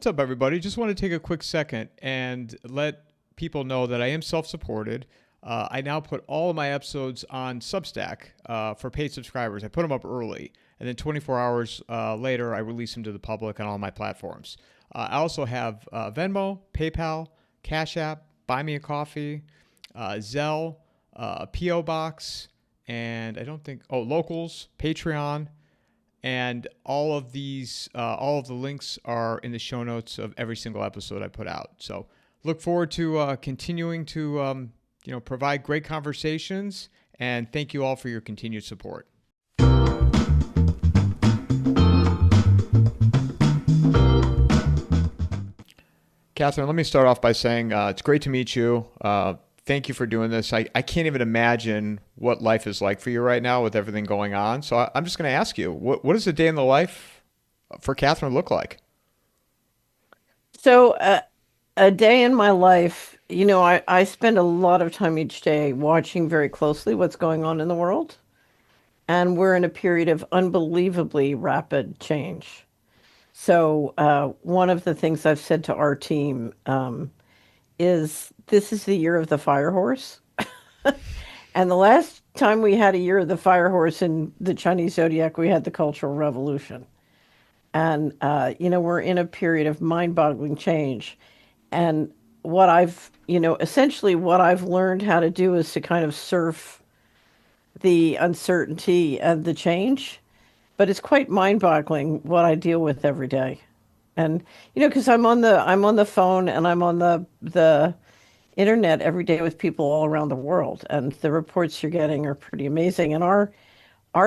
What's up, everybody? Just want to take a quick second and let people know that I am self supported. I now put all of my episodes on Substack for paid subscribers. I put them up early, and then 24 hours later, I release them to the public on all my platforms. I also have Venmo, PayPal, Cash App, Buy Me a Coffee, Zelle, a P.O. Box, and I don't think, Locals, Patreon. And all of the links are in the show notes of every single episode I put out. So look forward to continuing to provide great conversations. And thank you all for your continued support. Catherine, let me start off by saying it's great to meet you. Thank you for doing this. I can't even imagine what life is like for you right now with everything going on. So I'm just going to ask you, what does a day in the life for Catherine look like? So, a day in my life, I spend a lot of time each day watching very closely what's going on in the world. And we're in a period of unbelievably rapid change. So, one of the things I've said to our team is this is the year of the fire horse. And the last time we had a year of the fire horse in the Chinese zodiac, we had the Cultural Revolution. And, we're in a period of mind boggling change. And essentially what I've learned how to do is to kind of surf the uncertainty and the change. But it's quite mind boggling what I deal with every day. And, because I'm on the phone and I'm on the internet every day with people all around the world. And the reports you're getting are pretty amazing. And our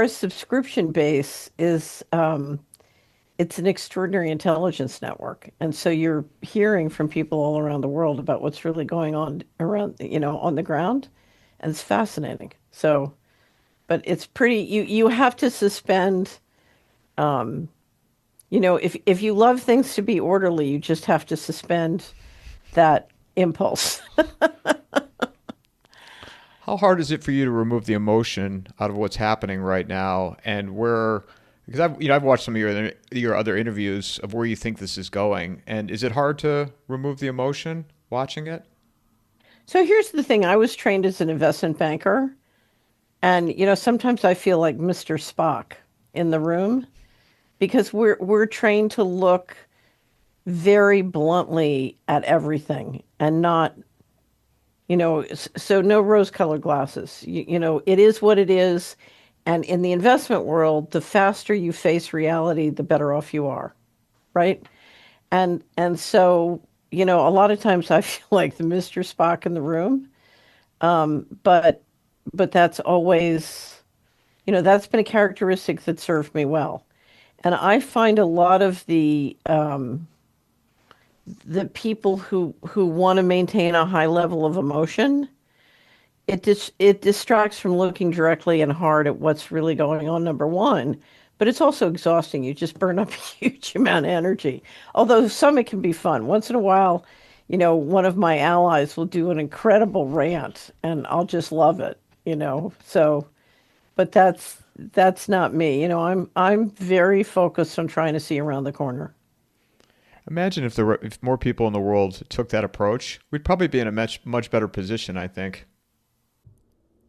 subscription base is, it's an extraordinary intelligence network. And so you're hearing from people all around the world about what's really going on around, on the ground. And it's fascinating. So, but it's pretty, you have to suspend, um, if you love things to be orderly, you just have to suspend that impulse. How hard is it for you to remove the emotion out of what's happening right now, and where? Because I've watched some of your other interviews of where you think this is going, and is it hard to remove the emotion watching it? So here's the thing. I was trained as an investment banker, and sometimes I feel like Mr. Spock in the room because we're trained to look very bluntly at everything and not, so no rose-colored glasses. It is what it is. And in the investment world, the faster you face reality, the better off you are, right? And so, a lot of times I feel like the Mr. Spock in the room. But that's always, that's been a characteristic that served me well. And I find a lot of the people who want to maintain a high level of emotion, it distracts from looking directly and hard at what's really going on, number one, but it's also exhausting. You just burn up a huge amount of energy. Although some it can be fun. Once in a while, one of my allies will do an incredible rant and I'll just love it. So, but that's not me. I'm very focused on trying to see around the corner. Imagine if more people in the world took that approach, we'd probably be in a much better position, I think.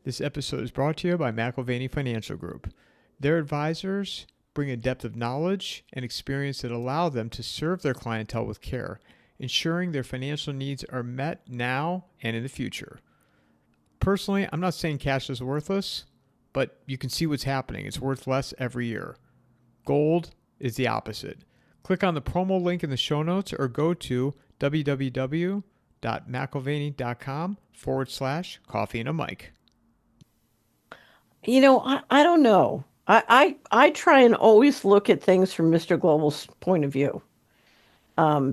This episode is brought to you by McIlvaney Financial Group. Their advisors bring a depth of knowledge and experience that allow them to serve their clientele with care, ensuring their financial needs are met now and in the future. Personally, I'm not saying cash is worthless, but you can see what's happening. It's worth less every year. Gold is the opposite. Click on the promo link in the show notes or go to www.mcilvaney.com/coffee and a mic. I don't know. I try and always look at things from Mr. Global's point of view,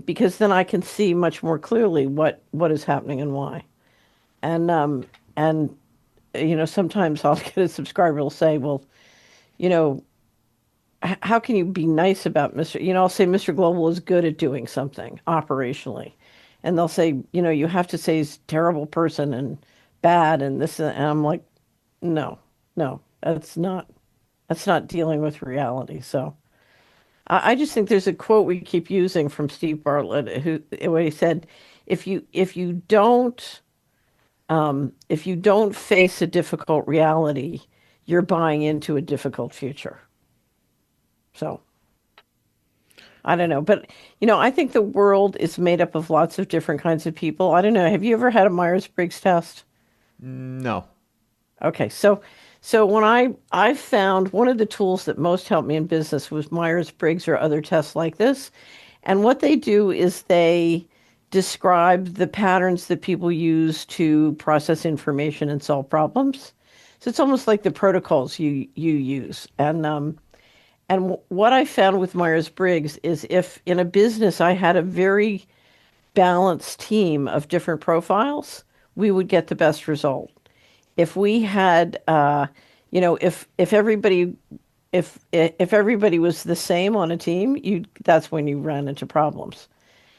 because then I can see much more clearly what is happening and why. And sometimes I'll get a subscriber who'll say, well, you know, how can you be nice about Mr. I'll say Mr. Global is good at doing something operationally. And they'll say, you have to say he's a terrible person and bad and this, and I'm like, no, no, that's not dealing with reality. So, I just think there's a quote we keep using from Steve Bartlett, where he said, if you don't face a difficult reality, you're buying into a difficult future. So I don't know, but I think the world is made up of lots of different kinds of people. I don't know. Have you ever had a Myers-Briggs test? No. Okay, so when I found one of the tools that most helped me in business was Myers-Briggs or other tests like this. And what they do is they describe the patterns that people use to process information and solve problems. So it's almost like the protocols you use. And what I found with Myers-Briggs is if in a business I had a very balanced team of different profiles, we would get the best result. If we had, if everybody if everybody was the same on a team, you that's when you ran into problems.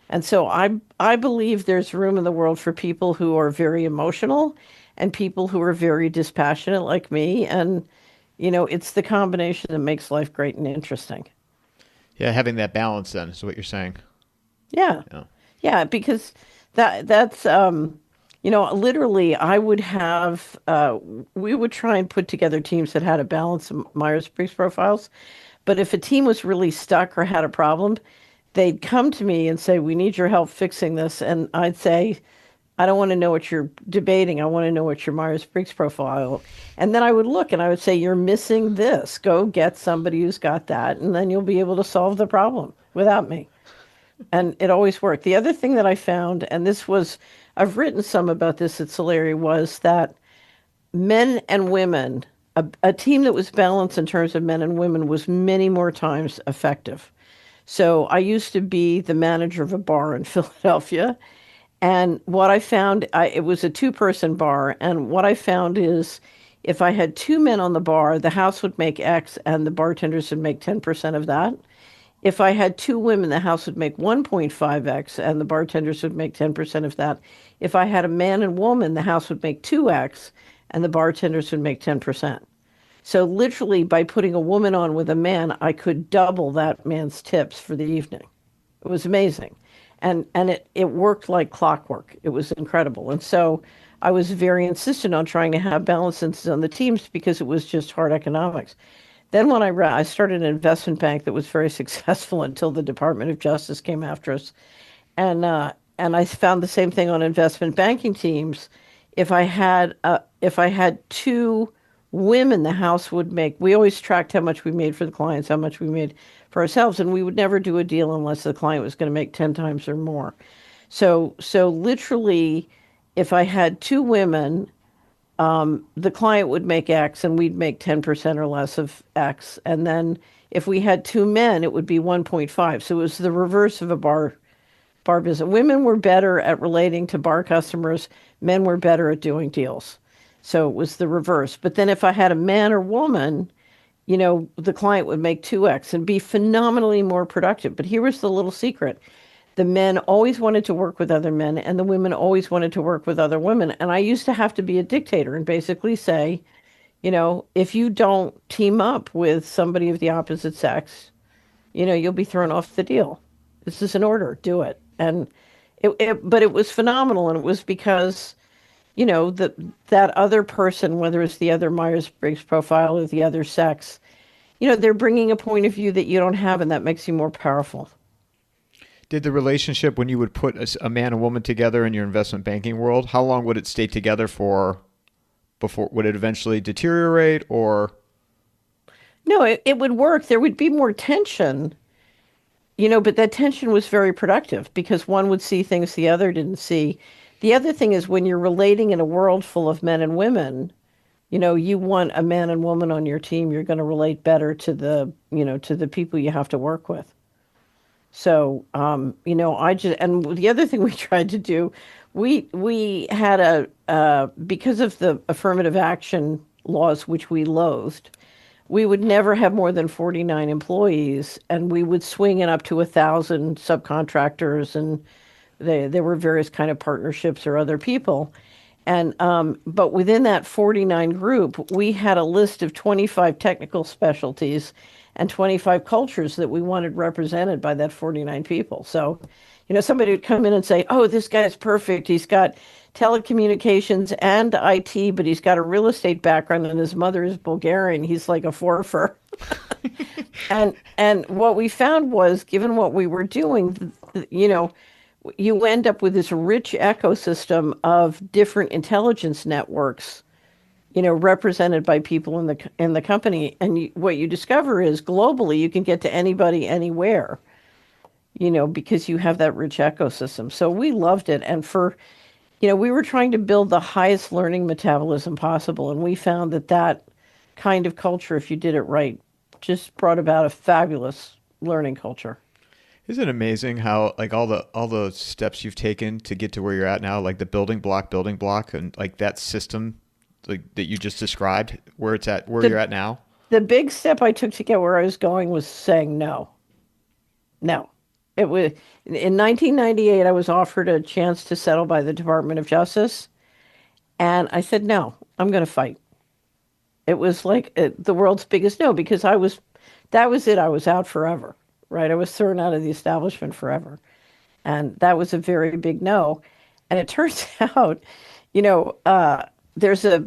And so I believe there's room in the world for people who are very emotional and people who are very dispassionate like me. And it's the combination that makes life great and interesting. Yeah, having that balance then is what you're saying. Yeah. Yeah. Yeah, because that's literally I would have we would try and put together teams that had a balance of Myers-Briggs profiles. But if a team was really stuck or had a problem, they'd come to me and say, "We need your help fixing this." And I'd say, "I don't want to know what you're debating. I want to know what your Myers-Briggs profile." And then I would look and I would say, "You're missing this. Go get somebody who's got that, and then you'll be able to solve the problem without me." And it always worked. The other thing that I found, and I've written some about this at Solari, was that men and women, a team that was balanced in terms of men and women was many more times effective. So I used to be the manager of a bar in Philadelphia. And what I found, it was a two-person bar. And what I found is if I had two men on the bar, the house would make X and the bartenders would make 10% of that. If I had two women, the house would make 1.5x and the bartenders would make 10% of that. If I had a man and woman, the house would make 2x and the bartenders would make 10%. So literally by putting a woman on with a man, I could double that man's tips for the evening. It was amazing. And it worked like clockwork. It was incredible. And so I was very insistent on trying to have balances on the teams because it was just hard economics. Then when I started an investment bank that was very successful until the Department of Justice came after us, and I found the same thing on investment banking teams. If I had two women, the house would make. We always tracked how much we made for the clients, how much we made for ourselves, and we would never do a deal unless the client was going to make 10 times or more. So literally, if I had two women, the client would make X and we'd make 10% or less of X. And then if we had two men, it would be 1.5. So it was the reverse of a bar business. Women were better at relating to bar customers, men were better at doing deals. So it was the reverse. But then if I had a man or woman, the client would make 2x and be phenomenally more productive. But here was the little secret. The men always wanted to work with other men, and the women always wanted to work with other women. And I used to have to be a dictator and basically say, if you don't team up with somebody of the opposite sex, you'll be thrown off the deal. This is an order, do it. And but it was phenomenal. And it was because, that other person, whether it's the other Myers-Briggs profile or the other sex, they're bringing a point of view that you don't have, and that makes you more powerful. Did the relationship when you would put a man and woman together in your investment banking world, how long would it stay together for before would it eventually deteriorate or? No, it would work. There would be more tension, but that tension was very productive because one would see things the other didn't see. The other thing is when you're relating in a world full of men and women, you want a man and woman on your team, you're going to relate better to the people you have to work with. So, and the other thing we tried to do, we had because of the affirmative action laws, which we loathed, we would never have more than 49 employees, and we would swing it up to 1,000 subcontractors, and there were various kind of partnerships or other people. And but within that 49 group, we had a list of 25 technical specialties, and 25 cultures that we wanted represented by that 49 people. So, somebody would come in and say, "Oh, this guy's perfect. He's got telecommunications and IT, but he's got a real estate background and his mother is Bulgarian. He's like a forfer." And what we found was, given what we were doing, you end up with this rich ecosystem of different intelligence networks, represented by people in the company. And what you discover is globally you can get to anybody anywhere, because you have that rich ecosystem. So we loved it. And we were trying to build the highest learning metabolism possible. And we found that kind of culture, if you did it right, just brought about a fabulous learning culture. Isn't it amazing how like all the steps you've taken to get to where you're at now, like the building block, and like that system like that you just described, where it's at, where The you're at now? the big step I took to get where I was going was saying no. No. It was in 1998 I was offered a chance to settle by the Department of Justice, and I said no, I'm going to fight. It was like the world's biggest no, because that was it. I was out forever, right? I was thrown out of the establishment forever. And that was a very big no. And it turns out, you know, uh, there's a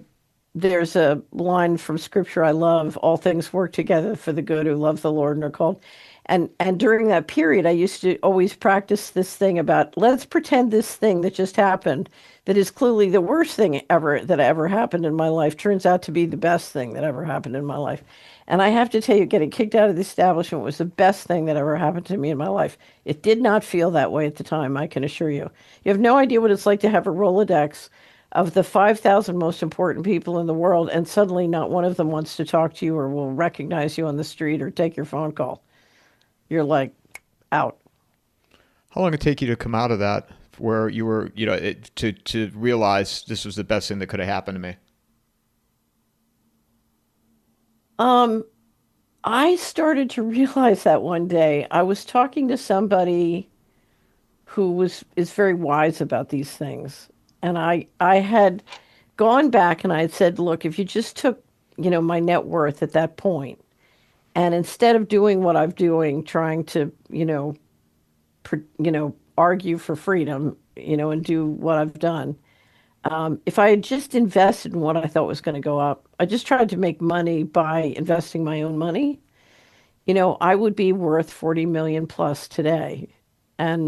there's a line from scripture I love: all things work together for the good who love the Lord and are called. And during that period, I used to always practice this thing about, let's pretend this thing that just happened, that is clearly the worst thing ever that ever happened in my life, turns out to be the best thing that ever happened in my life. And I have to tell you, getting kicked out of the establishment was the best thing that ever happened to me in my life. It did not feel that way at the time, I can assure you. You have no idea what it's like to have a Rolodex of the 5,000 most important people in the world, and suddenly not one of them wants to talk to you or will recognize you on the street or take your phone call. You're like out. How long did it take you to come out of that, where you were, to realize this was the best thing that could have happened to me? Um, I started to realize that one day I was talking to somebody who is very wise about these things. And I had gone back and I had said, look, if you just took, my net worth at that point, and instead of doing what I'm doing, trying to, argue for freedom, and do what I've done, if I had just invested in what I thought was going to go up, I just tried to make money by investing my own money, I would be worth 40 million plus today. And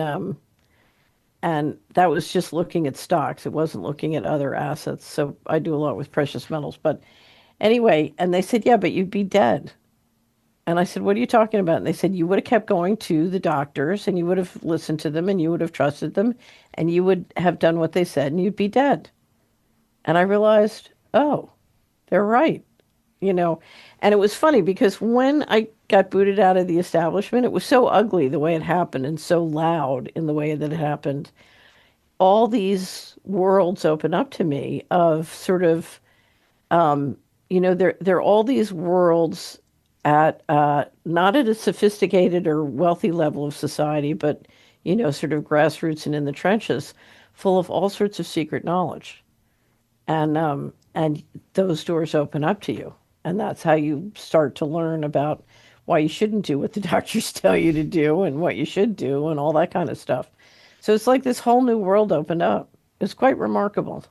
that was just looking at stocks. It wasn't looking at other assets. So I do a lot with precious metals. But anyway, and they said, yeah, but you'd be dead. And I said, what are you talking about? And they said, you would have kept going to the doctors and you would have listened to them and you would have trusted them and you would have done what they said and you'd be dead. And I realized, oh, they're right, you know. And it was funny because when I got booted out of the establishment, it was so ugly the way it happened and so loud in the way that it happened. All these worlds open up to me of sort of, there are all these worlds at not at a sophisticated or wealthy level of society, but sort of grassroots and in the trenches, full of all sorts of secret knowledge, and those doors open up to you, and that's how you start to learn about why you shouldn't do what the doctors tell you to do and what you should do and all that kind of stuff. So it's like this whole new world opened up. It's quite remarkable.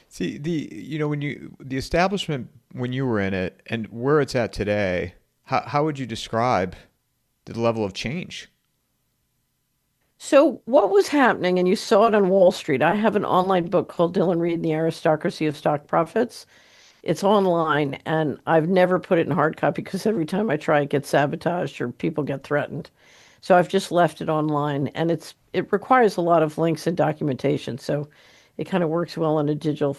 See, when the establishment, when you were in it and where it's at today, how would you describe the level of change? So what was happening, and you saw it on Wall Street. I have an online book called Dylan Reed and the Aristocracy of Stock Profits. It's online, and I've never put it in hard copy because every time I try, it gets sabotaged or people get threatened. So I've just left it online, and it requires a lot of links and documentation. So it kind of works well in a digital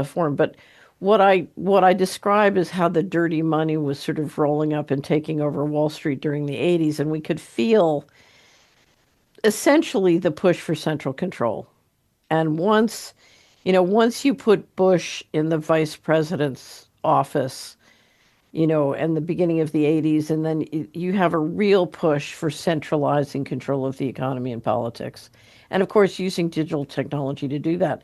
form. But what I describe is how the dirty money was sort of rolling up and taking over Wall Street during the 80s, and we could feel essentially the push for central control. And once you put Bush in the vice president's office, in the beginning of the 80s, and then you have a real push for centralizing control of the economy and politics. And of course, using digital technology to do that.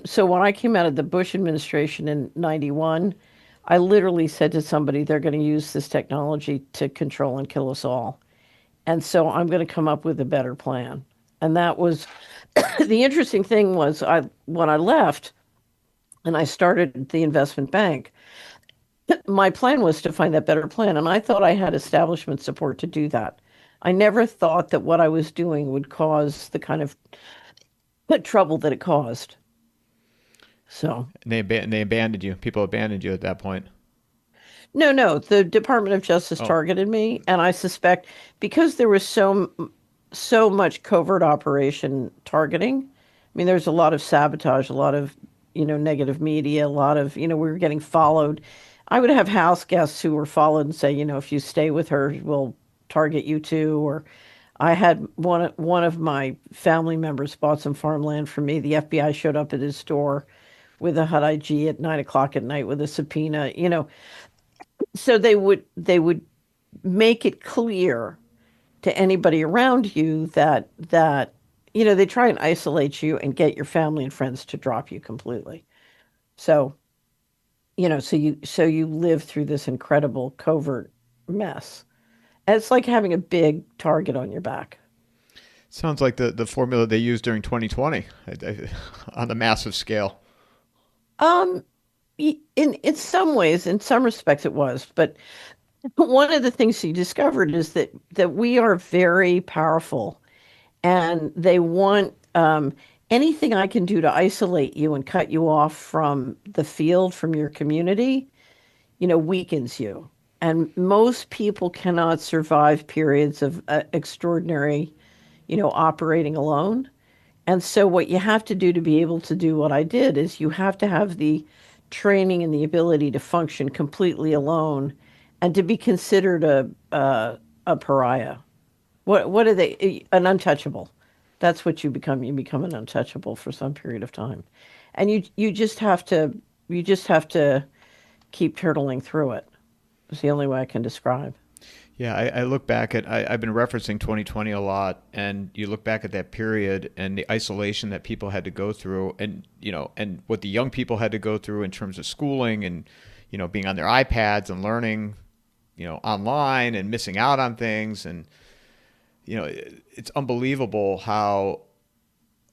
So when I came out of the Bush administration in 91, I literally said to somebody, they're going to use this technology to control and kill us all. And so I'm going to come up with a better plan. And that was the interesting thing was I when I left and I started the investment bank, my plan was to find that better plan. And I thought I had establishment support to do that. I never thought that what I was doing would cause the kind of trouble that it caused. So, And they abandoned you. People abandoned you at that point. no, no, the Department of Justice Oh, targeted me, and I suspect because there was so much covert operation targeting. I mean, there's a lot of sabotage, a lot of, negative media, a lot of, we were getting followed. I would have house guests who were followed and say, if you stay with her, we'll target you too. Or I had one of my family members bought some farmland for me. The FBI showed up at his door with a HUD IG at 9 o'clock at night with a subpoena. So they would make it clear to anybody around you that they try and isolate you and get your family and friends to drop you completely. So so you live through this incredible covert mess. And it's like having a big target on your back. sounds like the formula they used during 2020 on the massive scale. um in some ways, in some respects it was, but one of the things he discovered is that we are very powerful, and they want anything I can do to isolate you and cut you off from the field, from your community, weakens you. And most people cannot survive periods of extraordinary, operating alone. And so, what you have to do to be able to do what I did is you have to have the training and the ability to function completely alone and to be considered a pariah. What are they? An untouchable. That's what you become. You become an untouchable for some period of time, and you just have to keep turtling through it. It's the only way I can describe. Yeah, I look back at I've been referencing 2020 a lot, and you look back at that period and the isolation that people had to go through, and and what the young people had to go through in terms of schooling and being on their iPads and learning online and missing out on things, and it's unbelievable how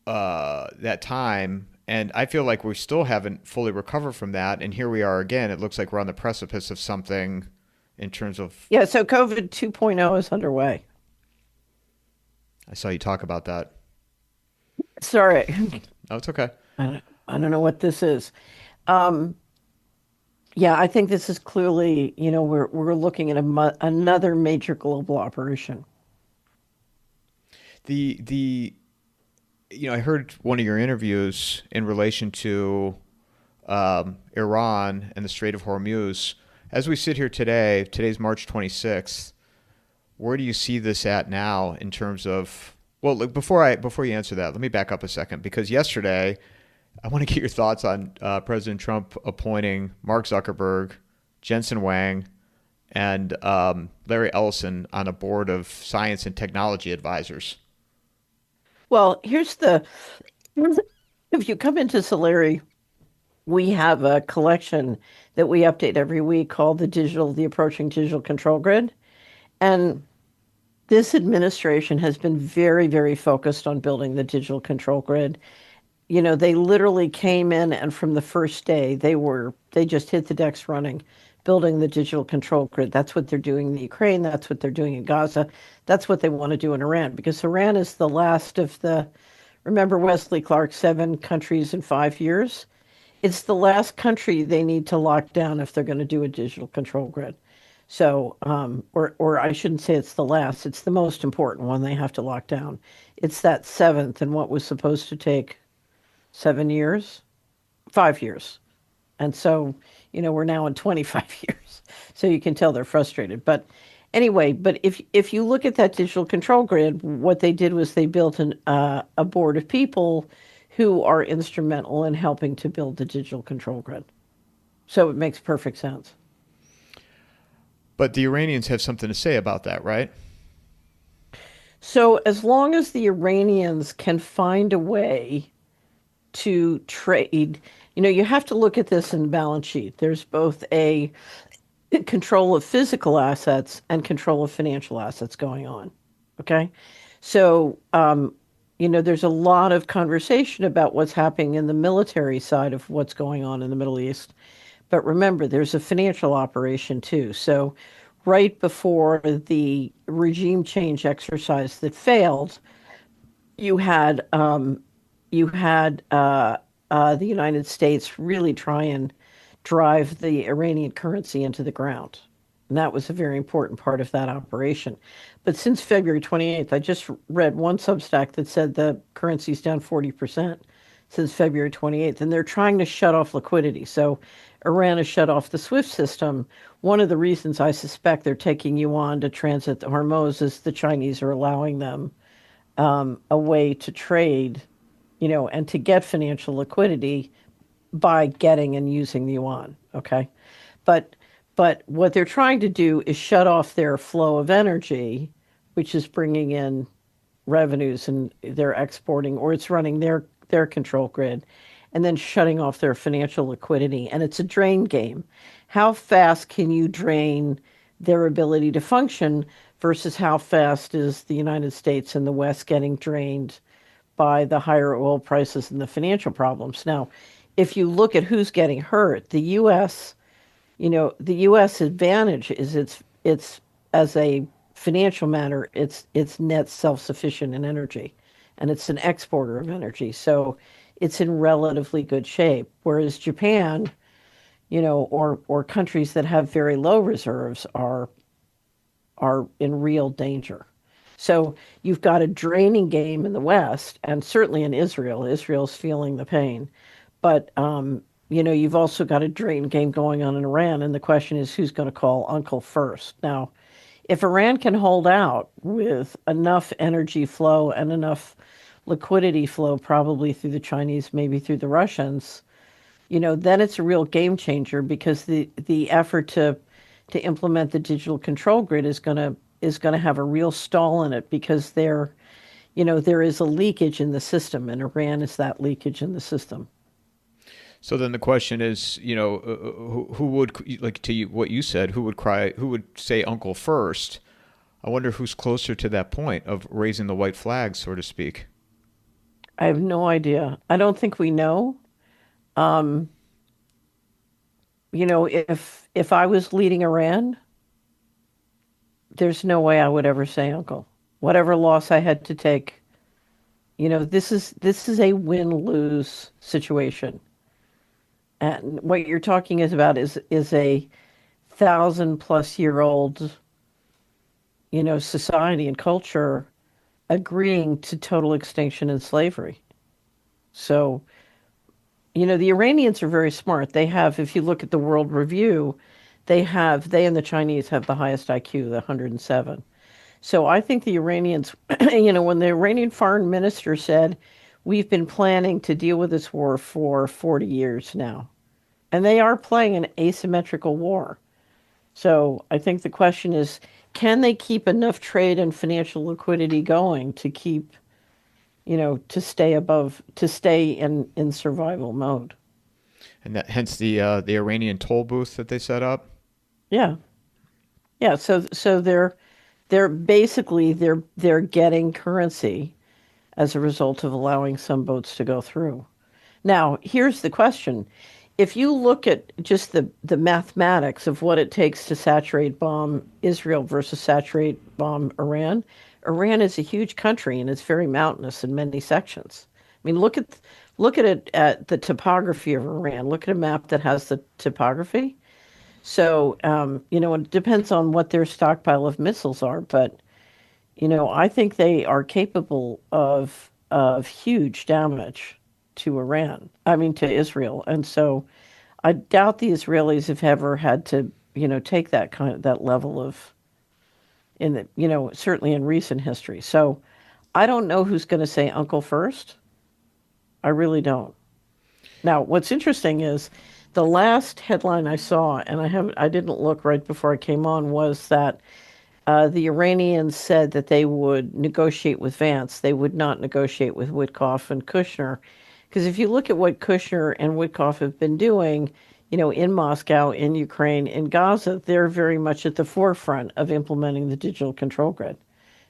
that time. And I feel like we still haven't fully recovered from that, and here we are again. It looks like we're on the precipice of something in terms of. Yeah, so COVID 2.0 is underway. I saw you talk about that. Sorry, Oh, it's okay. I don't know what this is. Um, yeah, I think this is clearly, we're looking at another major global operation. The I heard one of your interviews in relation to Iran and the Strait of Hormuz. As we sit here today, today's March 26th. Where do you see this at now in terms of? Well, look, before you answer that, let me back up a second, because yesterday I want to get your thoughts on President Trump appointing Mark Zuckerberg, Jensen Huang, and Larry Ellison on a board of science and technology advisors. Well, if you come into Solari, we have a collection that we update every week called the Approaching Digital Control Grid. And this administration has been very, very focused on building the digital control grid. They literally came in, and from the first day, they just hit the decks running, building the digital control grid. That's what they're doing in the Ukraine. That's what they're doing in Gaza. That's what they want to do in Iran, because Iran is the last of the, remember Wesley Clark, 7 countries in 5 years? It's the last country they need to lock down if they're going to do a digital control grid. So, or I shouldn't say it's the last, it's the most important one they have to lock down. It's that seventh, and what was supposed to take 7 years, 5 years. And so, we're now in 25 years. So you can tell they're frustrated. But anyway, but if you look at that digital control grid, what they did was they built a board of people who are instrumental in helping to build the digital control grid. So it makes perfect sense. But the Iranians have something to say about that, right? So as long as the Iranians can find a way to trade. You have to look at this in the balance sheet. There's both a control of physical assets and control of financial assets going on. Okay. So, there's a lot of conversation about what's happening in the military side of what's going on in the Middle East. But remember, there's a financial operation too. So, right before the regime change exercise that failed, you had the United States really try and drive the Iranian currency into the ground. And that was a very important part of that operation. But since February 28th, I just read one Substack that said the currency's down 40% since February 28th, and they're trying to shut off liquidity. So Iran has shut off the SWIFT system. One of the reasons I suspect they're taking yuan to transit the Hormuz is the Chinese are allowing them a way to trade, and to get financial liquidity by getting and using the yuan. Okay. But what they're trying to do is shut off their flow of energy, which is bringing in revenues, and they're exporting, or it's running their control grid, and then shutting off their financial liquidity. And it's a drain game. How fast can you drain their ability to function versus how fast is the United States and the West getting drained by the higher oil prices and the financial problems? Now, if you look at who's getting hurt, the U.S. advantage is it's as a financial matter, it's net self-sufficient in energy, and it's an exporter of energy. So it's in relatively good shape. Whereas Japan, or countries that have very low reserves are in real danger. So you've got a draining game in the West, and certainly in Israel. Israel's feeling the pain. But you've also got a drain game going on in Iran, and the question is who's going to call uncle first. Now, if Iran can hold out with enough energy flow and enough liquidity flow, probably through the Chinese, maybe through the Russians, then it's a real game changer, because the effort to implement the digital control grid is going to have a real stall in it, because there is a leakage in the system, and Iran is that leakage in the system. So then the question is, who would, like to you, what you said, who would say uncle first? I wonder who's closer to that point of raising the white flag, so to speak. I have no idea. I don't think we know. Um, if I was leading Iran, there's no way I would ever say uncle. Whatever loss I had to take, this is a win-lose situation. And what you're talking is about is a 1,000-plus-year-old, society and culture agreeing to total extinction and slavery. So, the Iranians are very smart. They have, if you look at the World Review, they and the Chinese have the highest IQ, the 107. So I think the Iranians, when the Iranian foreign minister said, we've been planning to deal with this war for 40 years now. And they are playing an asymmetrical war. So I think the question is, can they keep enough trade and financial liquidity going to keep, to stay in survival mode? And that, hence the Iranian toll booth that they set up. Yeah. Yeah. So they're basically they're getting currency as a result of allowing some boats to go through. Now, here's the question. If you look at just the mathematics of what it takes to saturate bomb Israel versus saturate bomb Iran, Iran is a huge country, and it's very mountainous in many sections. I mean, look at it, at the topography of Iran. Look at a map that has the topography. So, it depends on what their stockpile of missiles are, but I think they are capable of huge damage to Iran. I mean, to Israel. And so I doubt the Israelis have ever had to, take that level of, certainly in recent history. So I don't know who's going to say uncle first. I really don't. Now, what's interesting is the last headline I saw, and I didn't look right before I came on, was that the Iranians said that they would negotiate with Vance. They would not negotiate with Witkoff and Kushner, Because if you look at what Kushner and Witkoff have been doing, in Moscow, in Ukraine, in Gaza, they're very much at the forefront of implementing the digital control grid.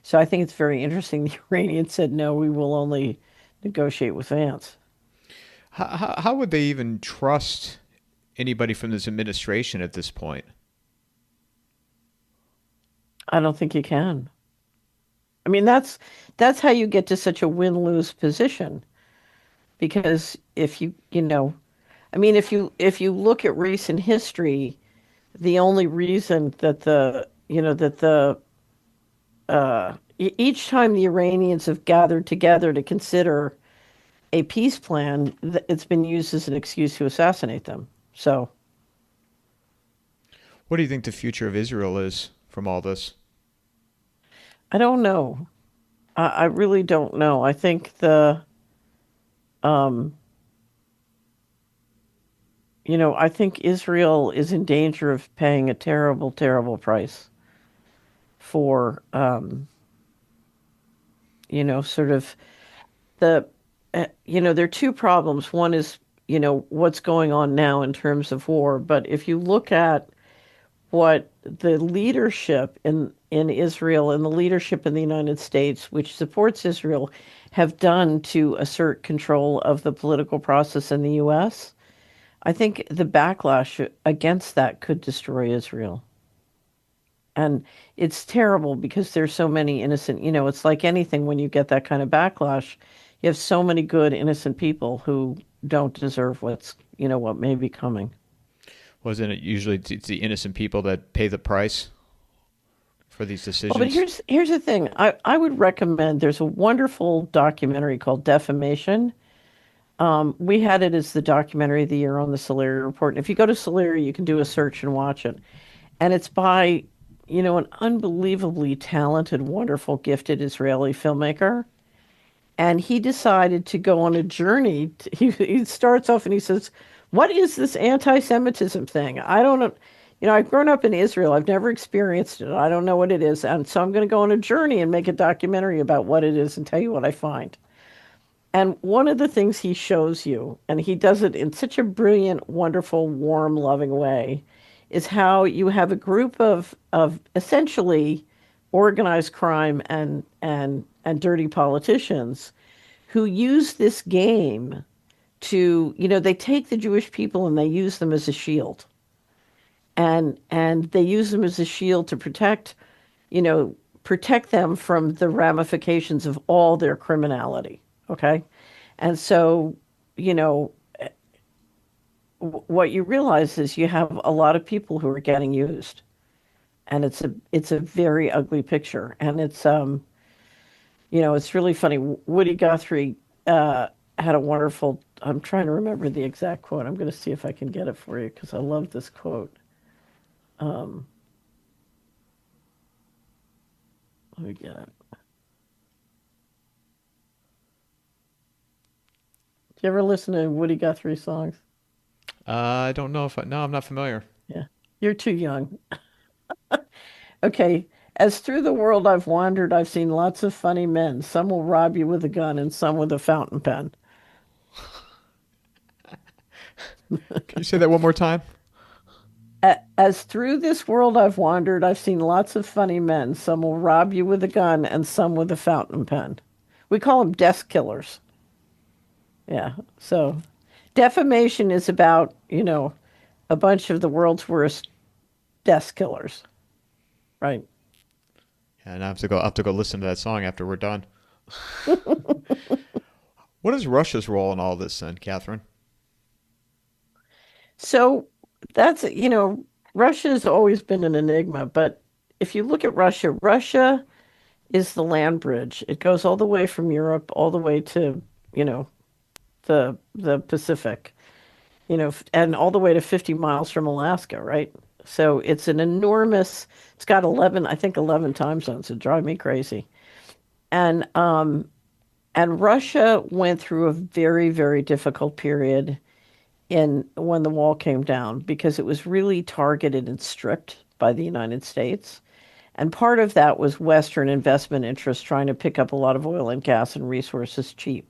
So I think it's very interesting. The Iranians said, no, we will only negotiate with Vance. How would they even trust anybody from this administration at this point? I don't think you can. I mean, that's how you get to such a win-lose position. Because if I mean, if you look at recent history, the only reason that each time the Iranians have gathered together to consider a peace plan, it's been used as an excuse to assassinate them. So, What do you think the future of Israel is from all this? I don't know. I really don't know. I think um, I think Israel is in danger of paying a terrible, terrible price for, sort of the, there are two problems. One is, what's going on now in terms of war. But if you look at what the leadership in Israel and the leadership in the United States, which supports Israel, have done to assert control of the political process in the U.S., I think the backlash against that could destroy Israel. And it's terrible because there's so many innocent, it's like anything when you get that kind of backlash, you have so many good, innocent people who don't deserve what may be coming. Wasn't it usually it's the innocent people that pay the price for these Well, but decisions? here's the thing. I would recommend there's a wonderful documentary called Defamation. We had it as the documentary of the year on the Solari Report. And if you go to Solari, you can do a search and watch it. And it's by, an unbelievably talented, wonderful, gifted Israeli filmmaker. And he decided to go on a journey. He starts off and he says, what is this anti-Semitism thing? I don't know. I've grown up in Israel. I've never experienced it. I don't know what it is. And so I'm going to go on a journey and make a documentary about what it is and tell you what I find. And one of the things he shows you, and he does it in such a brilliant, wonderful, warm, loving way, is how you have a group of essentially organized crime and dirty politicians who use this game to, they take the Jewish people and they use them as a shield. And they use them as a shield to protect them from the ramifications of all their criminality. Okay. And so, what you realize is you have a lot of people who are getting used. And it's a very ugly picture. And it's really funny. Woody Guthrie had a wonderful, I'm trying to remember the exact quote. I'm going to see if I can get it for you because I love this quote. Um, Let me get it. Do you ever listen to Woody Guthrie songs? I don't know if no, I'm not familiar. Yeah. You're too young. Okay. As through the world I've wandered, I've seen lots of funny men. Some will rob you with a gun and some with a fountain pen. Can you say that one more time? As through this world I've wandered, I've seen lots of funny men. Some will rob you with a gun and some with a fountain pen. We call them desk killers. Yeah. So defamation is about, a bunch of the world's worst desk killers. Right. Yeah, and I have to go listen to that song after we're done. What is Russia's role in all this then, Catherine? So that's, Russia's always been an enigma, but if you look at Russia, Russia is the land bridge. It goes all the way from Europe all the way to, the Pacific, and all the way to 50 miles from Alaska, right? So it's got 11, I think 11 time zones. It drive me crazy. And and Russia went through a very, very difficult period in when the wall came down because it was really targeted and stripped by the United States. And part of that was Western investment interests trying to pick up a lot of oil and gas and resources cheap.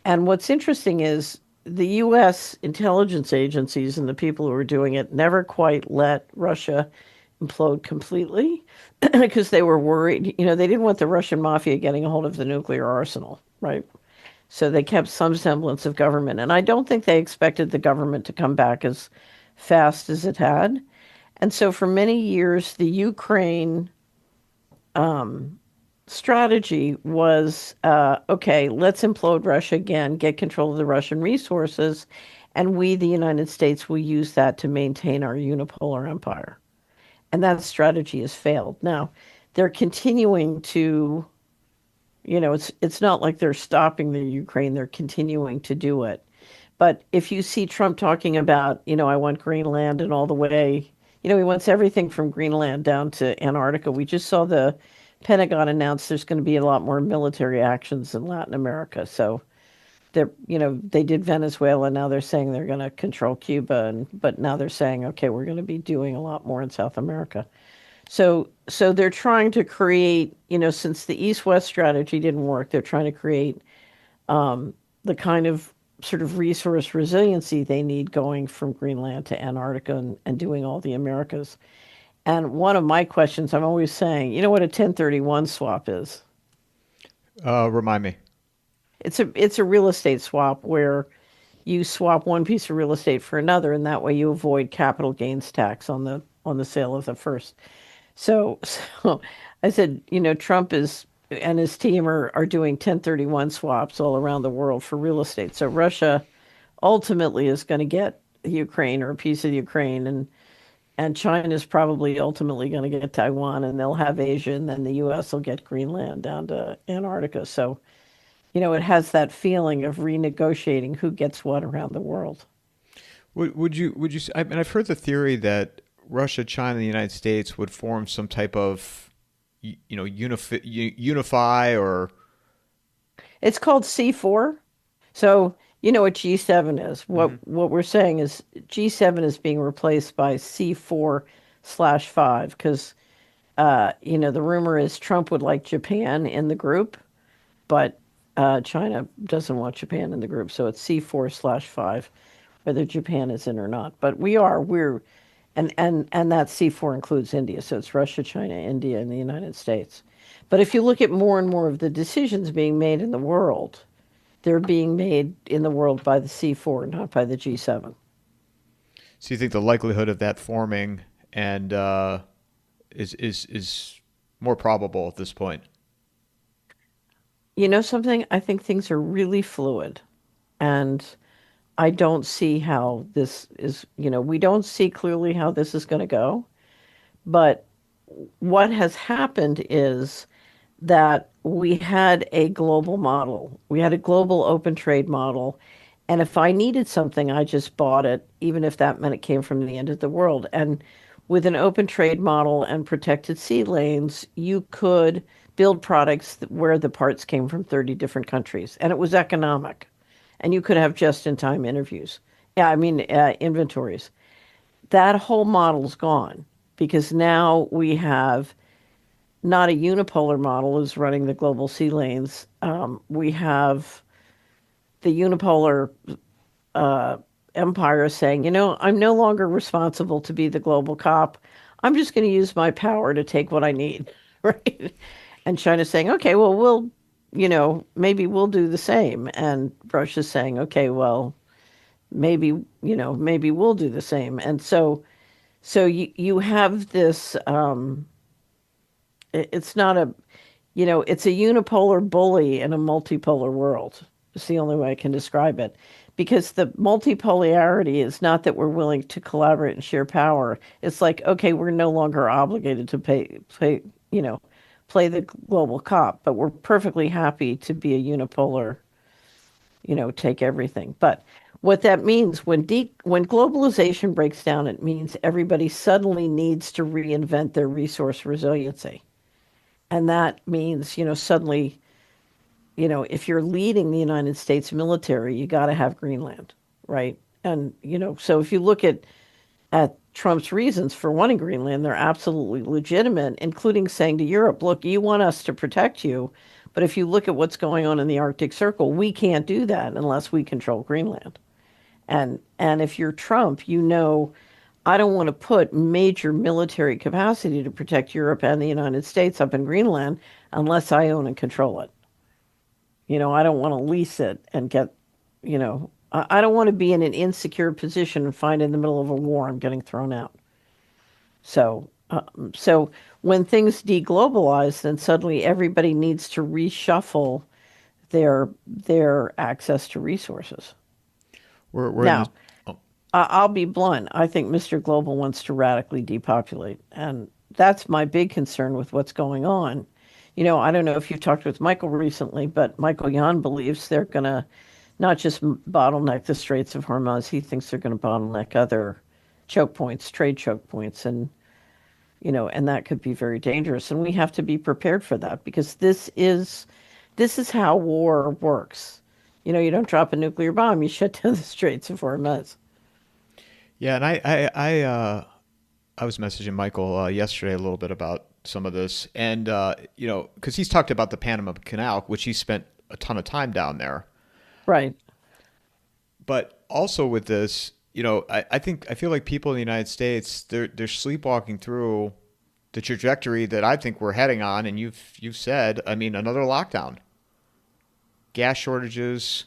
And what's interesting is the US intelligence agencies and the people who were doing it never quite let Russia implode completely because they were worried. You know, they didn't want the Russian mafia getting a hold of the nuclear arsenal, right? So they kept some semblance of government. And I don't think they expected the government to come back as fast as it had. And so for many years, the Ukraine strategy was okay, let's implode Russia again, get control of the Russian resources, and we, the United States, will use that to maintain our unipolar empire. And that strategy has failed. Now, they're continuing to, you know, it's not like they're stopping the Ukraine, they're continuing to do it. But if you see Trump talking about, you know, I want Greenland and all the way, you know, he wants everything from Greenland down to Antarctica. We just saw the Pentagon announce there's going to be a lot more military actions in Latin America. So they're, you know, they did Venezuela. Now they're saying they're going to control Cuba, and but now they're saying, okay, we're going to be doing a lot more in South America. So they're trying to create, you know, since the East-West strategy didn't work, they're trying to create the kind of sort of resource resiliency they need going from Greenland to Antarctica and doing all the Americas. And one of my questions, I'm always saying, you know what a 1031 swap is? Remind me. It's a real estate swap where you swap one piece of real estate for another, and that way you avoid capital gains tax on the sale of the first. So I said, you know, Trump is and his team are doing 1031 swaps all around the world for real estate. So Russia ultimately is going to get Ukraine or a piece of Ukraine, and China is probably ultimately going to get Taiwan, and they'll have Asia, and then the U.S. will get Greenland down to Antarctica. So, you know, it has that feeling of renegotiating who gets what around the world. I mean, I've heard the theory that Russia, China, and the United States would form some type of, unify or. It's called C4. So you know what G7 is. What Mhm. what we're saying is G7 is being replaced by C4/5 because you know the rumor is Trump would like Japan in the group, but China doesn't want Japan in the group, so it's C4/5, whether Japan is in or not. But we're and that C4 includes India, so it's Russia, China, India, and the United States. But if you look at more and more of the decisions being made in the world, they're being made in the world by the C4, not by the G7. So you think the likelihood of that forming and is more probable at this point? You know something? I think things are really fluid, and I don't see how this is, you know, we don't see clearly how this is going to go. But what has happened is that we had a global model. We had a global open trade model. And if I needed something, I just bought it, even if that meant it came from the end of the world. And with an open trade model and protected sea lanes, you could build products where the parts came from 30 different countries. And it was economic. And you could have just in time interviews. Yeah, I mean, inventories. That whole model's gone because now we have not a unipolar model is running the global sea lanes. We have the unipolar uh, empire saying, you know, I'm no longer responsible to be the global cop. I'm just going to use my power to take what I need, right? And China's saying, okay, well, you know, maybe we'll do the same. And Russia's saying, okay, well, maybe, you know, maybe we'll do the same. And so you have this. It's not a, you know, it's a unipolar bully in a multipolar world. It's the only way I can describe it. Because the multipolarity is not that we're willing to collaborate and share power. It's like, okay, we're no longer obligated to you know, play the global cop, but we're perfectly happy to be a unipolar, you know, take everything. But what that means when globalization breaks down, it means everybody suddenly needs to reinvent their resource resiliency. And that means, you know, suddenly, you know, if you're leading the United States military, you got to have Greenland, right? And, you know, so if you look at Trump's reasons for wanting Greenland. They're absolutely legitimate, including saying to Europe, look, you want us to protect you, but if you look at what's going on in the Arctic Circle, we can't do that unless we control Greenland. And if you're Trump, you know I don't want to put major military capacity to protect Europe and the United States up in Greenland unless I own and control it. I don't want to lease it and get, I don't want to be in an insecure position and find in the middle of a war I'm getting thrown out. So when things deglobalize, then suddenly everybody needs to reshuffle their access to resources. We're in Now, this. Oh, I'll be blunt. I think Mr. Global wants to radically depopulate, and that's my big concern with what's going on. I don't know if you've talked with Michael recently, but Michael Yan believes they're going to not just bottleneck the Straits of Hormuz. He thinks they're going to bottleneck other choke points, trade choke points, and that could be very dangerous. And we have to be prepared for that because this is how war works. You don't drop a nuclear bomb, you shut down the Straits of Hormuz. yeah, and I was messaging Michael yesterday a little bit about some of this, and because he's talked about the Panama Canal, which he spent a ton of time down there, Right. but also with this, I feel like people in the United States they're sleepwalking through the trajectory that I think we're heading on, and you've said, I mean, another lockdown, gas shortages,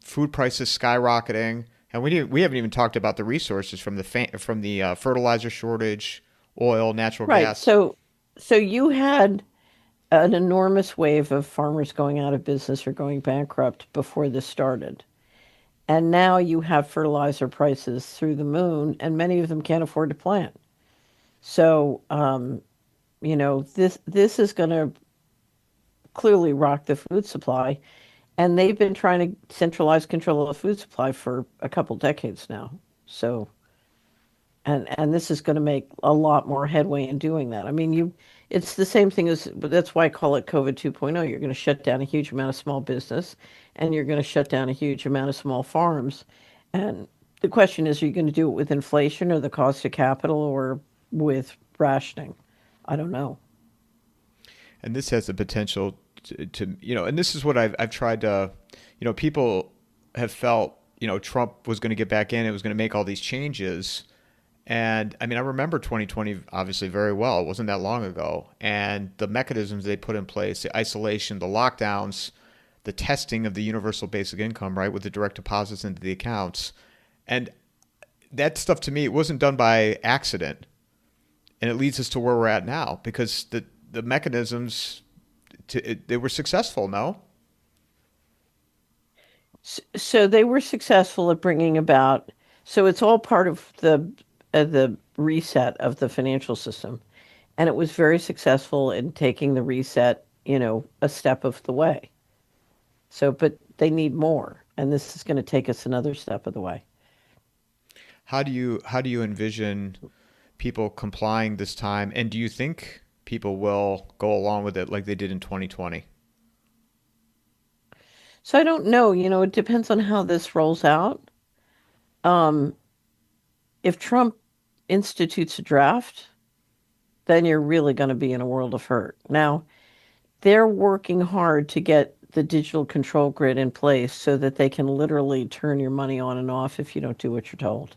food prices skyrocketing, and we haven't even talked about the resources from the fertilizer shortage, oil, natural Right. gas. So you had an enormous wave of farmers going out of business or going bankrupt before this started. And now you have fertilizer prices through the moon, and many of them can't afford to plant. So, this is going to clearly rock the food supply. And they've been trying to centralize control of the food supply for a couple decades now. So, and this is going to make a lot more headway in doing that. I mean, it's the same thing as, but that's why I call it COVID 2.0. You're going to shut down a huge amount of small business, and you're going to shut down a huge amount of small farms. And the question is, are you going to do it with inflation or the cost of capital or with rationing? I don't know. And this has the potential and this is what I've tried to, people have felt, Trump was going to get back in, it was going to make all these changes. And I mean, I remember 2020 obviously very well. It wasn't that long ago. And the mechanisms they put in place, the isolation, the lockdowns, the testing of the universal basic income, right, with the direct deposits into the accounts. And that stuff to me, it wasn't done by accident. And it leads us to where we're at now because the mechanisms, they were successful, no? So they were successful at bringing about. So it's all part of the reset of the financial system, and it was very successful in taking the reset, a step of the way. So, but they need more, and this is going to take us another step of the way. How do you envision people complying this time? And do you think people will go along with it like they did in 2020? So I don't know. It depends on how this rolls out. Um, if Trump institutes a draft, then you're really going to be in a world of hurt. Now, they're working hard to get the digital control grid in place so that they can literally turn your money on and off if you don't do what you're told.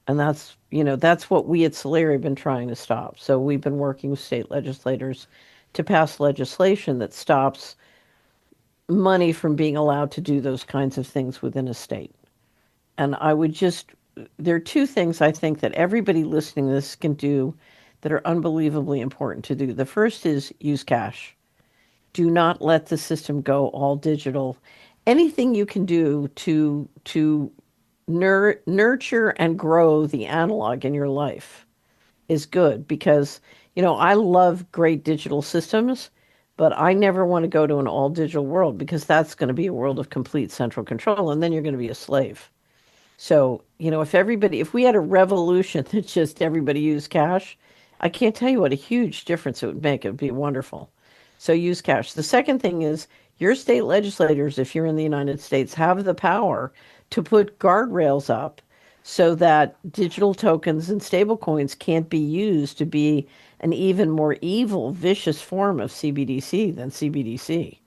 And that's what we at Solari have been trying to stop. So we've been working with state legislators to pass legislation that stops money from being allowed to do those kinds of things within a state. And there are two things I think that everybody listening to this can do that are unbelievably important to do. The first is use cash. Do not let the system go all digital. Anything you can do to nurture and grow the analog in your life is good because, I love great digital systems, but I never want to go to an all digital world because that's going to be a world of complete central control and then you're going to be a slave. So, if we had a revolution that just everybody used cash, I can't tell you what a huge difference it would make. It would be wonderful. So use cash. The second thing is your state legislators, if you're in the United States, have the power to put guardrails up so that digital tokens and stablecoins can't be used to be an even more evil, vicious form of CBDC than CBDC.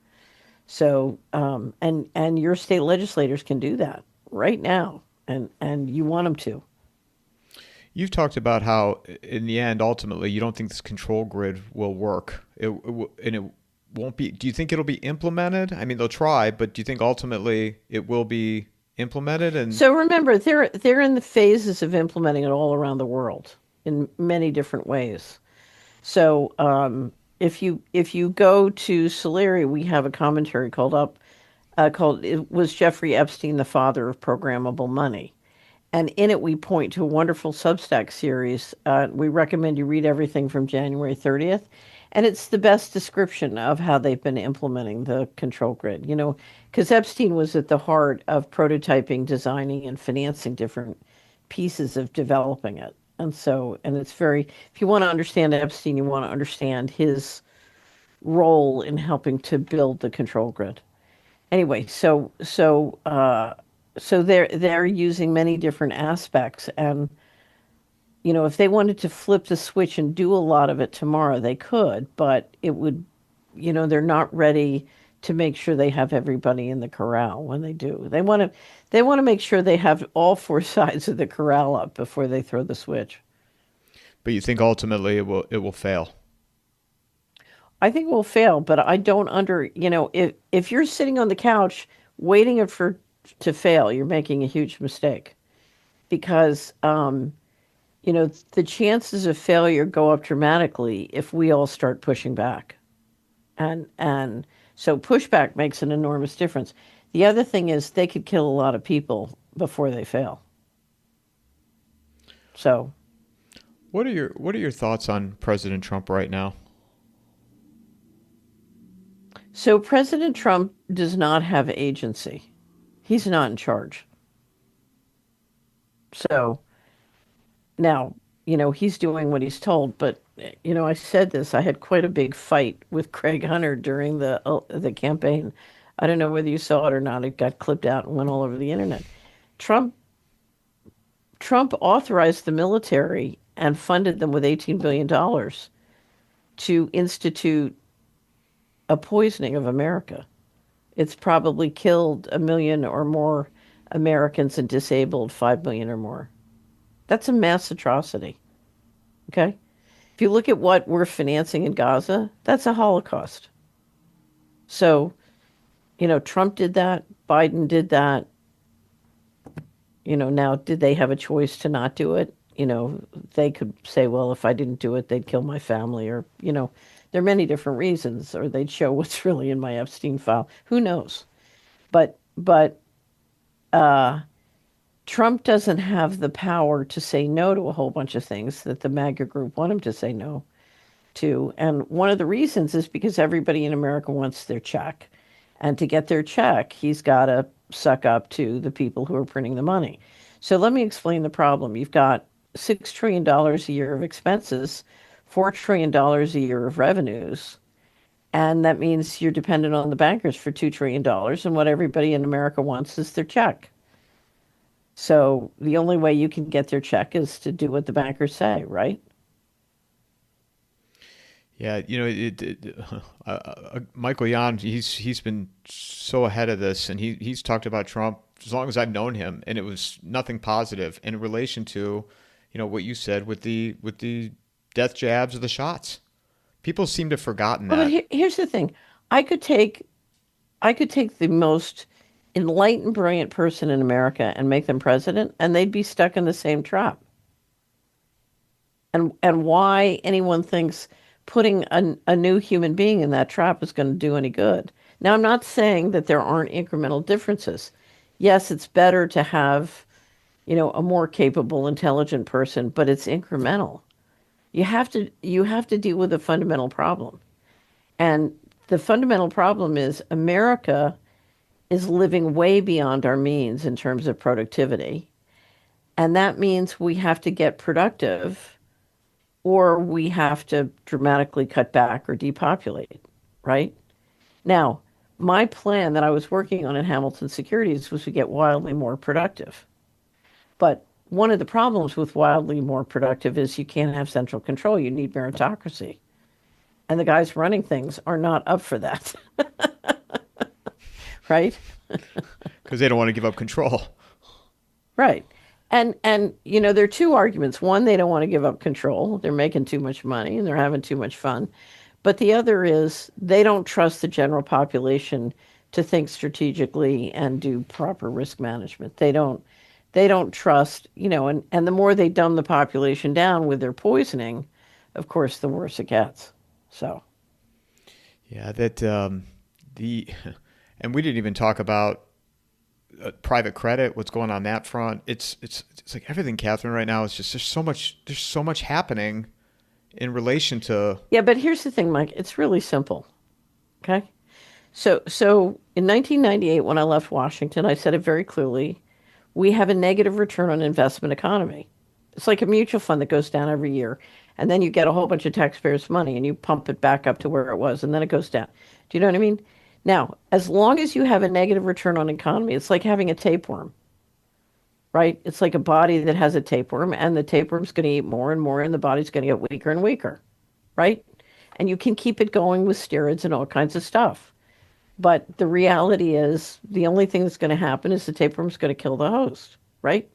So, and your state legislators can do that right now, and you want them to. You've talked about how, in the end, ultimately, you don't think this control grid will work. And it won't be. Do you think it'll be implemented? I mean, they'll try, but do you think ultimately it will be implemented? And So remember, they're in the phases of implementing it all around the world in many different ways. So if you go to Solari, we have a commentary called it was Jeffrey Epstein the father of programmable money, and in it we point to a wonderful Substack series. We recommend you read everything from January 30th, and it's the best description of how they've been implementing the control grid. You know, because Epstein was at the heart of prototyping, designing, and financing different pieces of developing it. And so, and it's very, if you want to understand Epstein, you want to understand his role in helping to build the control grid. Anyway, so they're using many different aspects, and you know, if they wanted to flip the switch and do a lot of it tomorrow, they could, but it would, you know, they're not ready to make sure they have everybody in the corral when they do. They want to make sure they have all four sides of the corral up before they throw the switch. but you think ultimately it will fail. I think we'll fail, but I don't you know, if you're sitting on the couch waiting it for to fail, you're making a huge mistake because you know, the chances of failure go up dramatically if we all start pushing back. And so pushback makes an enormous difference. The other thing is they could kill a lot of people before they fail. So, What are your thoughts on President Trump right now? so President Trump does not have agency. He's not in charge. So, now, you know, he's doing what he's told, but you know, I said this. I had quite a big fight with Craig Hunter during the campaign. I don't know whether you saw it or not. It got clipped out and went all over the internet. Trump Trump authorized the military and funded them with $18 billion to institute a poisoning of America. It's probably killed a million or more Americans and disabled 5 million or more. That's a mass atrocity. Okay? If you look at what we're financing in Gaza, that's a Holocaust. So, you know, Trump did that, Biden did that. You know, now, did they have a choice to not do it? You know, they could say, well, if I didn't do it, they'd kill my family, or, you know, there are many different reasons, or they'd show what's really in my Epstein file. Who knows? But Trump doesn't have the power to say no to a whole bunch of things that the MAGA group want him to say no to. And one of the reasons is because everybody in America wants their check. And to get their check, he's got to suck up to the people who are printing the money. So let me explain the problem. You've got $6 trillion a year of expenses, $4 trillion a year of revenues. And that means you're dependent on the bankers for $2 trillion. And what everybody in America wants is their check. So the only way you can get their check is to do what the bankers say, right? Yeah, Michael Yon, he's been so ahead of this, and he's talked about Trump as long as I've known him, and it was nothing positive in relation to, what you said with the death jabs or the shots. People seem to have forgotten Well, but that. here's the thing. I could take I could take the most enlightened, brilliant person in America and make them president, and they'd be stuck in the same trap. And why anyone thinks putting a new human being in that trap is going to do any good. Now, I'm not saying that there aren't incremental differences. Yes, it's better to have, a more capable, intelligent person, but it's incremental. You have to deal with a fundamental problem. And the fundamental problem is America is living way beyond our means in terms of productivity. And that means we have to get productive or we have to dramatically cut back or depopulate, right? Now, my plan that I was working on in Hamilton Securities was to get wildly more productive. But one of the problems with wildly more productive is you can't have central control. You need meritocracy. And the guys running things are not up for that, right? Because they don't want to give up control. Right. And there are two arguments. One, they don't want to give up control. They're making too much money and they're having too much fun. But the other is they don't trust the general population to think strategically and do proper risk management. They don't trust, and the more they dumb the population down with their poisoning, of course, the worse it gets. So, Yeah, that the and we didn't even talk about private credit. What's going on that front? It's like everything, Catherine. Right now, it's just there's so much happening in relation to. yeah, but here's the thing, Mike. It's really simple. Okay. So in 1998, when I left Washington, I said it very clearly. We have a negative return on investment economy. It's like a mutual fund that goes down every year, and then you get a whole bunch of taxpayers' money and you pump it back up to where it was, and then it goes down. Do you know what I mean? Now, as long as you have a negative return on economy, it's like having a tapeworm, right? It's like a body that has a tapeworm, and the tapeworm's going to eat more and more, and the body's going to get weaker and weaker, right? And you can keep it going with steroids and all kinds of stuff. But the reality is, the only thing that's going to happen is the tapeworm's going to kill the host, right?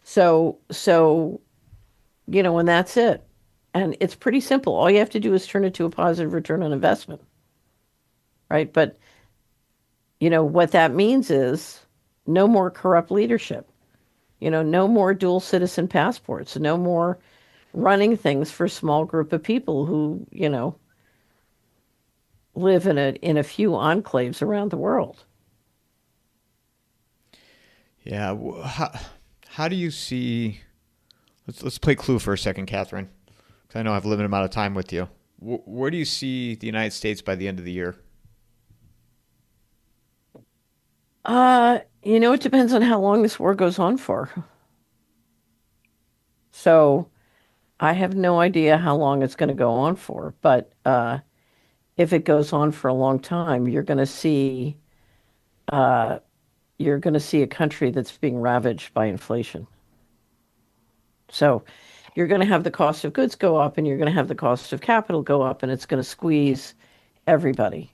So, and that's it. And it's pretty simple. All you have to do is turn it to a positive return on investment, right? But, what that means is no more corrupt leadership, no more dual citizen passports, no more running things for a small group of people who, live in a few enclaves around the world. Yeah, how do you see? Let's play Clue for a second, Catherine, because I know I have a limited amount of time with you. Where do you see the United States by the end of the year? It depends on how long this war goes on for. So I have no idea how long it's going to go on for, but if it goes on for a long time, uh, you're going to see a country that's being ravaged by inflation. So you're going to have the cost of goods go up, and you're going to have the cost of capital go up, and it's going to squeeze everybody.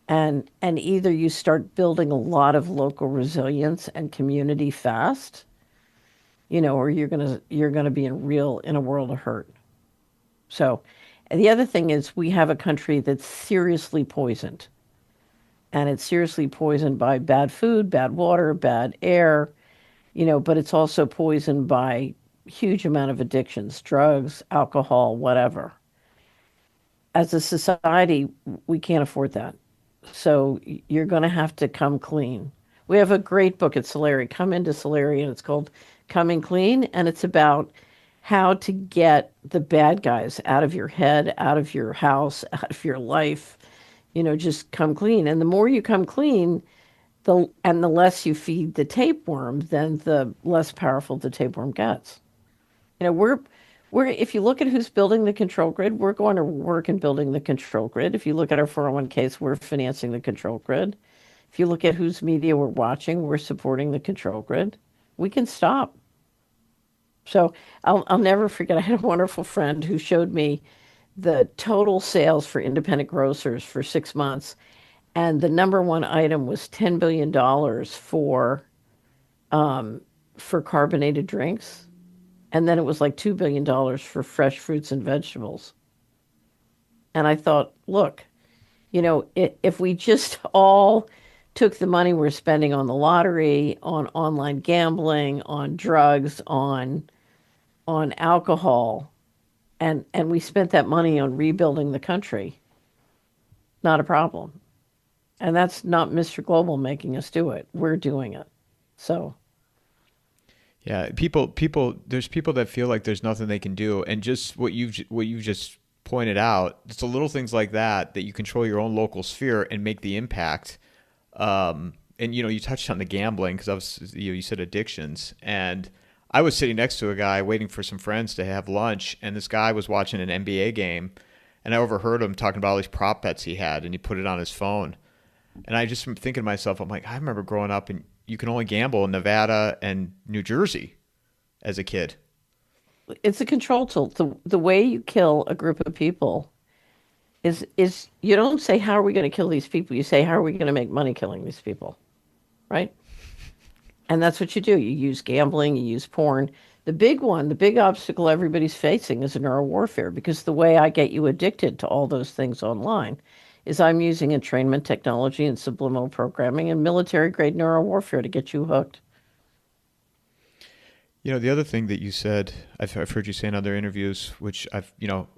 And either you start building a lot of local resilience and community fast, or you're gonna be in a world of hurt. So, and the other thing is we have a country that's seriously poisoned, and it's seriously poisoned by bad food, bad water, bad air, but it's also poisoned by huge amount of addictions, drugs, alcohol, whatever. As a society, we can't afford that. So you're going to have to come clean. We have a great book at Solari, Come into Solari, and it's called Coming Clean, and it's about how to get the bad guys out of your head, out of your house, out of your life. Just come clean. And the more you come clean, the less you feed the tapeworm, then the less powerful the tapeworm gets. We're if you look at who's building the control grid, we're going to work in building the control grid. If you look at our 401ks, we're financing the control grid. If you look at whose media we're watching, we're supporting the control grid. We can stop. So I'll never forget. I had a wonderful friend who showed me the total sales for independent grocers for 6 months, and the number one item was $10 billion for carbonated drinks. And then it was like $2 billion for fresh fruits and vegetables. And I thought, look, if we just all took the money we're spending on the lottery, on online gambling, on drugs, on alcohol, and we spent that money on rebuilding the country, not a problem. And that's not Mr. Global making us do it. We're doing it. So. Yeah, there's people that feel like there's nothing they can do, and just what you just pointed out, it's the little things like that you control your own local sphere and make the impact. And you touched on the gambling because I was, you said addictions, and I was sitting next to a guy waiting for some friends to have lunch, and this guy was watching an NBA game, and I overheard him talking about all these prop bets he had, and he put it on his phone, and I just am thinking to myself, I'm like, I remember growing up and you can only gamble in Nevada and New Jersey. as a kid. It's a control tool. The way you kill a group of people is you don't say how are we going to kill these people. You say how are we going to make money killing these people, right? And that's what you do. You use gambling, you use porn. The big one, the big obstacle everybody's facing is neurowarfare warfare because the way I get you addicted to all those things online is I'm using entrainment technology and subliminal programming and military grade neurowarfare warfare to get you hooked. The other thing that you said, I've heard you say in other interviews, which I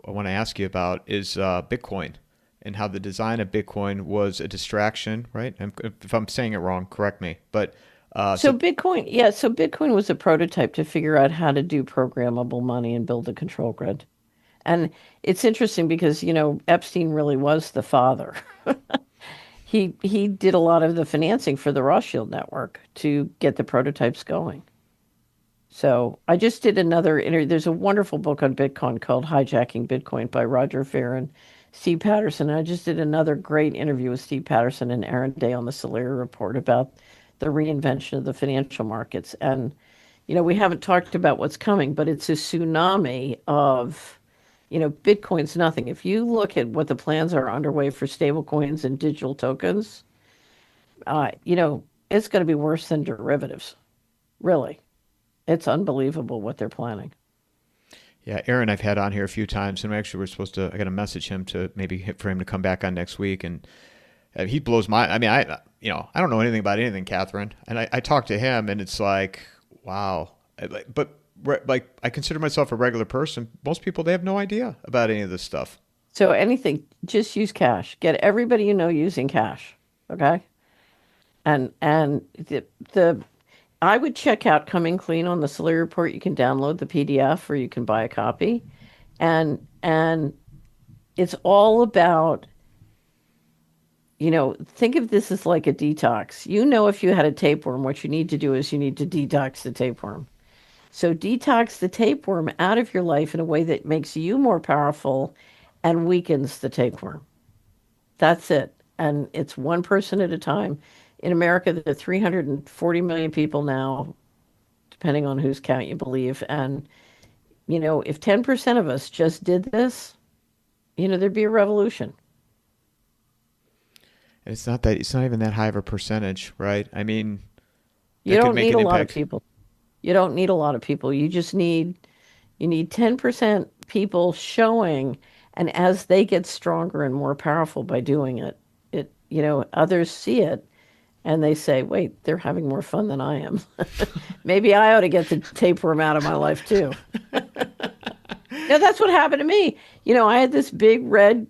want to ask you about, is Bitcoin and how the design of Bitcoin was a distraction, right? If I'm saying it wrong, correct me. But So Bitcoin, yeah, so Bitcoin was a prototype to figure out how to do programmable money and build a control grid. And it's interesting because, Epstein really was the father. He did a lot of the financing for the Rothschild network to get the prototypes going. So I just did another interview. There's a wonderful book on Bitcoin called Hijacking Bitcoin by Roger Ver and Steve Patterson. And I just did another great interview with Steve Patterson and Aaron Day on the Solera Report about the reinvention of the financial markets. And, we haven't talked about what's coming, but it's a tsunami of, Bitcoin's nothing. If you look at what the plans are underway for stablecoins and digital tokens, it's going to be worse than derivatives, really. It's unbelievable what they're planning. Yeah, Aaron, I've had on here a few times, and actually I got to message him to for him to come back on next week, and he blows my. I mean, I don't know anything about anything, Catherine, and I talk to him, and it's like, wow, but like I consider myself a regular person. Most people, they have no idea about any of this stuff. So anything, just use cash. Get everybody using cash, okay? And the I would check out Coming Clean on the Solera Report. You can download the PDF or you can buy a copy. And it's all about, think of this as like a detox. If you had a tapeworm, what you need to do is you need to detox the tapeworm. So detox the tapeworm out of your life in a way that makes you more powerful and weakens the tapeworm. That's it. And it's one person at a time. In America, there are 340 million people now, depending on whose count you believe. And, if 10% of us just did this, there'd be a revolution. And it's not even that high of a percentage, right? I mean, you don't need a lot of people. You don't need a lot of people. You need 10% people showing, and as they get stronger and more powerful by doing it, others see it. And they say, wait, they're having more fun than I am. Maybe I ought to get the tapeworm out of my life, too. That's what happened to me. I had this big red,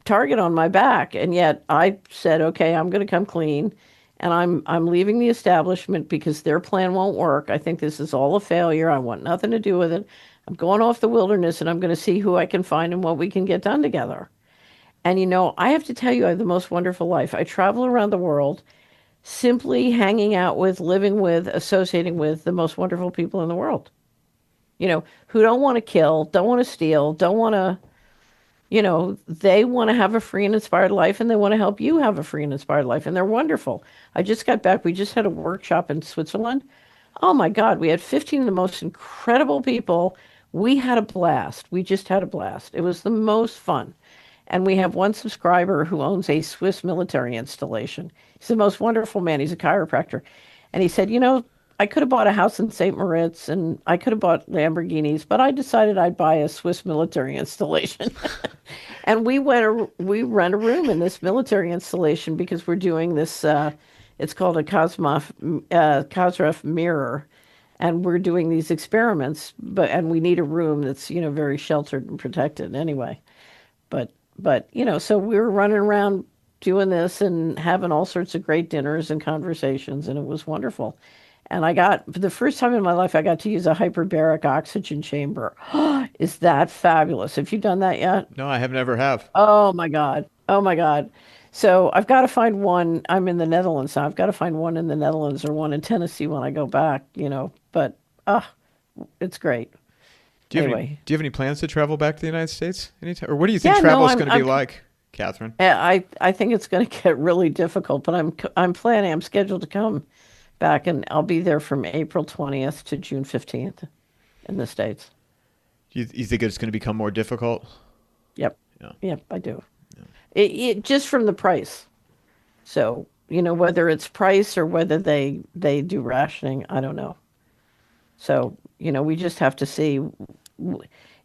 target on my back. And yet I said, okay, I'm going to come clean. And I'm leaving the establishment because their plan won't work. I think this is all a failure. I want nothing to do with it. I'm going off the wilderness and I'm going to see who I can find and what we can get done together. And I have to tell you, I have the most wonderful life. I travel around the world simply hanging out with, living with, associating with the most wonderful people in the world. Who don't want to kill, don't want to steal, don't want to, they want to have a free and inspired life and they want to help you have a free and inspired life. And they're wonderful. I just got back. We just had a workshop in Switzerland. Oh my God, we had 15 of the most incredible people. We had a blast. We just had a blast. It was the most fun. And we have one subscriber who owns a Swiss military installation. He's the most wonderful man. He's a chiropractor. And he said, I could have bought a house in St. Moritz and I could have bought Lamborghinis, but I decided I'd buy a Swiss military installation. And we rent a room in this military installation because we're doing this, it's called a Cosref mirror. And we're doing these experiments, and we need a room that's, very sheltered and protected anyway. But so we were running around doing this and having all sorts of great dinners and conversations, and it was wonderful. And for the first time in my life, I got to use a hyperbaric oxygen chamber. Is that fabulous? Have you done that yet? No, I have never have. Oh my God. Oh my God. So I've got to find one. I'm in the Netherlands now. I've got to find one in the Netherlands or one in Tennessee when I go back, but it's great. Do you have any plans to travel back to the United States anytime? Or what do you think travel is going to be like, Catherine? I think it's going to get really difficult, but I'm scheduled to come back, and I'll be there from April 20th to June 15th in the States. You think it's going to become more difficult? Yep. Yeah. Yep, I do. It just from the price. So, whether it's price or whether they do rationing, I don't know. So, we just have to see.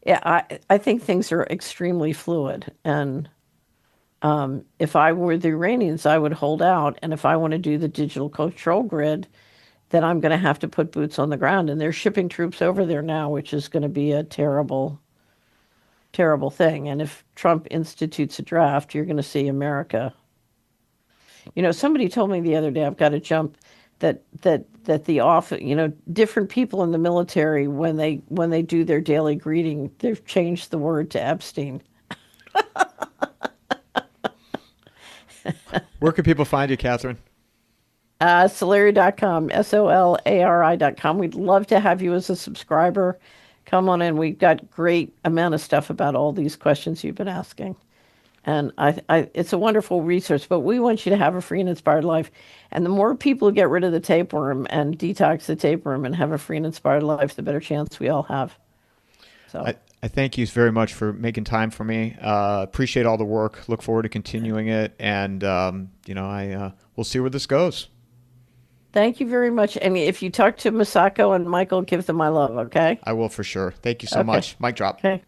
Yeah, I think things are extremely fluid. And if I were the Iranians, I would hold out. And if I want to do the digital control grid, then I'm going to have to put boots on the ground. And they're shipping troops over there now, which is going to be a terrible, terrible thing. And if Trump institutes a draft, you're going to see America. Somebody told me the other day, I've got to jump, that the office, different people in the military, when they do their daily greeting, they've changed the word to Epstein. Where can people find you, Catherine? Solari.com, SOLARI.com. We'd love to have you as a subscriber. Come on in. We've got great amount of stuff about all these questions you've been asking. And it's a wonderful resource, but we want you to have a free and inspired life. And the more people get rid of the tapeworm and detox the tapeworm and have a free and inspired life, the better chance we all have. So I thank you very much for making time for me. Appreciate all the work. Look forward to continuing it. And, we'll see where this goes. Thank you very much. And if you talk to Masako and Michael, give them my love, okay? I will for sure. Thank you so much. Mic drop. Okay.